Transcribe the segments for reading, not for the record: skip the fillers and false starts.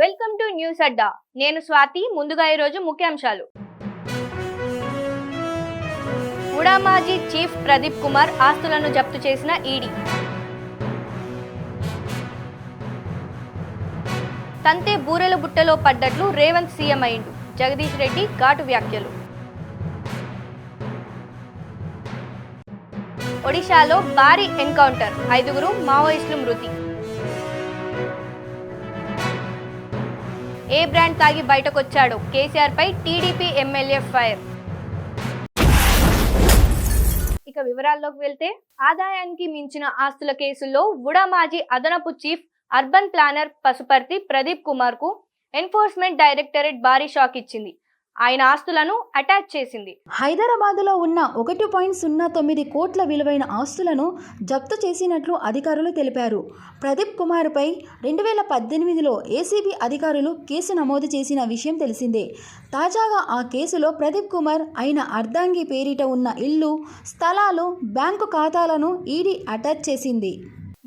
Welcome to news అడ్డా. నేను స్వాతి. ముందుగా ఈ రోజు ముఖ్యాంశాలు. ఉడా మాజీ చీఫ్ ప్రదీప్ కుమార్ ఆస్తులను జప్తు చేసిన ఈడీ. తంతే బూరెల బుట్టలో పడ్డట్లు రేవంత్ సీఎం అయిండు. జగదీష్ రెడ్డి ఘాటు వ్యాఖ్యలు. ఒడిశాలో భారీ ఎన్కౌంటర్, 5 మావోయిస్టులు మృతి. ఏ బ్రాండ్ తాగి బయటకొచ్చాడో కేసీఆర్ పై టీడీపీ ఎమ్మెల్యే ఫైర్. ఇక వివరాల్లోకి వెళ్తే, ఆదాయానికి మించిన ఆస్తుల కేసుల్లో ఉడా మాజీ అదనపు chief urban planner Pasuparthi Pradeep Kumar కు ఎన్ఫోర్స్మెంట్ డైరెక్టరేట్ భారీ షాక్ ఇచ్చింది. ఆయన ఆస్తులను అటాచ్ చేసింది. హైదరాబాద్లో ఉన్న 1.09 కోట్ల విలువైన ఆస్తులను జప్తు చేసినట్లు అధికారులు తెలిపారు. ప్రదీప్ కుమార్పై 2018లో ఏసీబీ అధికారులు కేసు నమోదు చేసిన విషయం తెలిసిందే. తాజాగా ఆ కేసులో ప్రదీప్ కుమార్ ఆయన అర్ధాంగి పేరిట ఉన్న ఇల్లు, స్థలాలు, బ్యాంకు ఖాతాలను ఈడీ అటాచ్ చేసింది.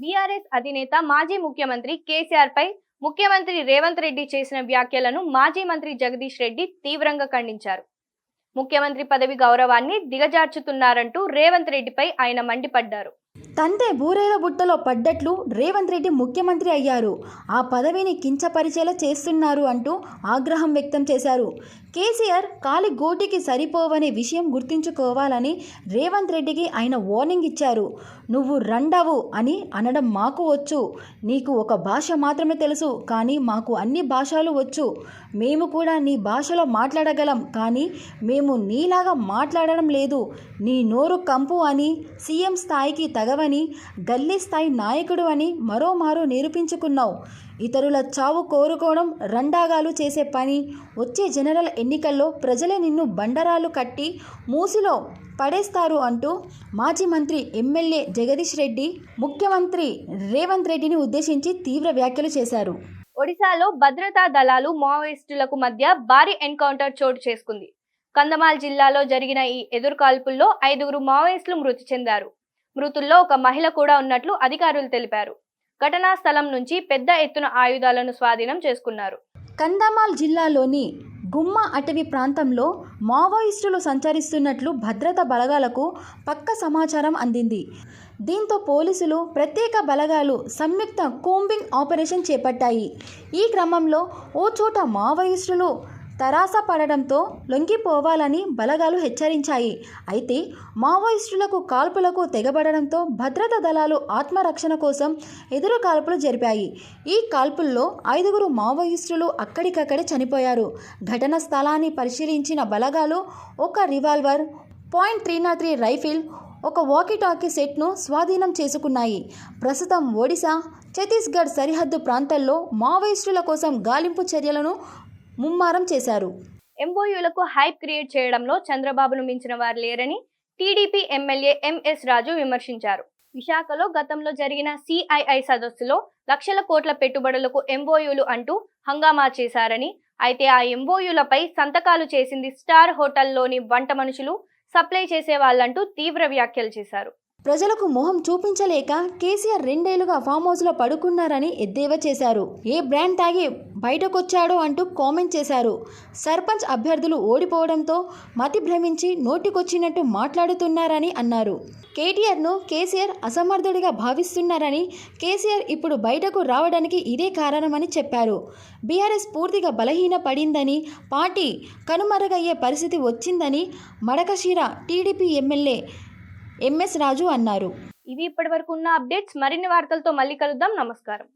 బీఆర్ఎస్ అధినేత మాజీ ముఖ్యమంత్రి కేసీఆర్ పై ముఖ్యమంత్రి రేవంత్ రెడ్డి చేసిన వ్యాఖ్యలను మాజీ మంత్రి జగదీష్ రెడ్డి తీవ్రంగా ఖండించారు. ముఖ్యమంత్రి పదవి గౌరవాన్ని దిగజార్చుతున్నారంటూ రేవంత్ రెడ్డిపై ఆయన మండిపడ్డారు. తంతే బూరేల బుట్టలో పడ్డట్లు రేవంత్ రెడ్డి ముఖ్యమంత్రి అయ్యారు, ఆ పదవిని కించపరిచేలా చేస్తున్నారు అంటూ ఆగ్రహం వ్యక్తం చేశారు. కేసీఆర్ కాలి గోటికి సరిపోవనే విషయం గుర్తుంచుకోవాలని రేవంత్ రెడ్డికి ఆయన వార్నింగ్ ఇచ్చారు. నువ్వు రండవు అని అనడం మాకు వచ్చు, నీకు ఒక భాష మాత్రమే తెలుసు, కానీ మాకు అన్ని భాషలు వచ్చు. మేము కూడా నీ భాషలో మాట్లాడగలం, కానీ మేము నీలాగా మాట్లాడడం లేదు. నీ నోరు కంపు అని, సీఎం స్థాయికి తగవని, గల్లీ స్థాయి నాయకుడు అని మరోమారు నిరూపించుకున్నావు. ఇతరుల చావు కోరుకోవడం రండాగాలు చేసే పని. వచ్చే జనరల్ ఎన్నికల్లో ప్రజలే నిన్ను బండరాలు కట్టి మూసిలో పడేస్తారు అంటూ మాజీ మంత్రి ఎమ్మెల్యే జగదీష్ రెడ్డి ముఖ్యమంత్రి రేవంత్ రెడ్డిని ఉద్దేశించి తీవ్ర వ్యాఖ్యలు చేశారు. ఒడిశాలో భద్రతా దళాలు మావోయిస్టులకు మధ్య భారీ ఎన్కౌంటర్ చోటు చేసుకుంది. కంధమాల్ జిల్లాలో జరిగిన ఈ ఎదురుకాల్పుల్లో 5 మావోయిస్టులు మృతి చెందారు. మృతుల్లో ఒక మహిళ కూడా ఉన్నట్లు అధికారులు తెలిపారు. ఘటనా స్థలం నుంచి పెద్ద ఎత్తున ఆయుధాలను స్వాధీనం చేసుకున్నారు. కంధమాల్ జిల్లాలోని గుమ్మ అటవీ ప్రాంతంలో మావోయిస్టులు సంచరిస్తున్నట్లు భద్రతా బలగాలకు పక్కా సమాచారం అందింది. దీంతో పోలీసులు, ప్రత్యేక బలగాలు సంయుక్త కూంబింగ్ ఆపరేషన్ చేపట్టాయి. ఈ క్రమంలో ఓ చోట మావోయిస్టులు తరాస పడడంతో లొంగిపోవాలని బలగాలు హెచ్చరించాయి. అయితే మావోయిస్టులకు కాల్పులకు తెగబడడంతో భద్రతా దళాలు ఆత్మరక్షణ కోసం ఎదురు కాల్పులు జరిపాయి. ఈ కాల్పుల్లో 5 మావోయిస్టులు అక్కడికక్కడే చనిపోయారు. ఘటనా స్థలాన్ని పరిశీలించిన బలగాలు ఒక రివాల్వర్, .303 రైఫిల్, ఒక వాకీటాకీ సెట్ను స్వాధీనం చేసుకున్నాయి. ప్రస్తుతం ఒడిశా, ఛత్తీస్గఢ్ సరిహద్దు ప్రాంతాల్లో మావోయిస్టుల కోసం గాలింపు చర్యలను ముమ్మరం చేశారు. ఎంఓయూలకు హైప్ క్రియేట్ చేయడంలో చంద్రబాబును మించిన వారు లేరని టీడీపీ ఎమ్మెల్యే ఎంఎస్ రాజు విమర్శించారు. విశాఖలో గతంలో జరిగిన సిఐఐ సదస్సులో లక్షల కోట్ల పెట్టుబడులకు ఎంఓయూలు అంటూ హంగామా చేశారని, అయితే ఆ ఎంఓయూలపై సంతకాలు చేసింది స్టార్ హోటల్లోని వంట మనుషులు, సప్లై చేసే వాళ్ళంటూ తీవ్ర వ్యాఖ్యలు చేశారు. ప్రజలకు మొహం చూపించలేక కేసీఆర్ 2 ఏళ్లుగా ఫామ్ హౌస్లో పడుకున్నారని ఎద్దేవా చేశారు. ఏ బ్రాండ్ తాగి బయటకొచ్చాడో అంటూ కామెంట్ చేశారు. సర్పంచ్ అభ్యర్థులు ఓడిపోవడంతో మతి భ్రమించి నోటికొచ్చినట్టు మాట్లాడుతున్నారని అన్నారు. కేటీఆర్ను కేసీఆర్ అసమర్థుడిగా భావిస్తున్నారని, కేసీఆర్ ఇప్పుడు బయటకు రావడానికి ఇదే కారణమని చెప్పారు. బీఆర్ఎస్ పూర్తిగా బలహీన పడిందని, పార్టీ కనుమరుగయ్యే పరిస్థితి వచ్చిందని మడకశిర టీడీపీ ఎమ్మెల్యే ఎంఎస్ రాజు అన్నారు. ఇవి ఇప్పటివరకు ఉన్న అప్డేట్స్. మరిన్ని వార్తలతో మళ్ళీ కలుద్దాం. నమస్కారం.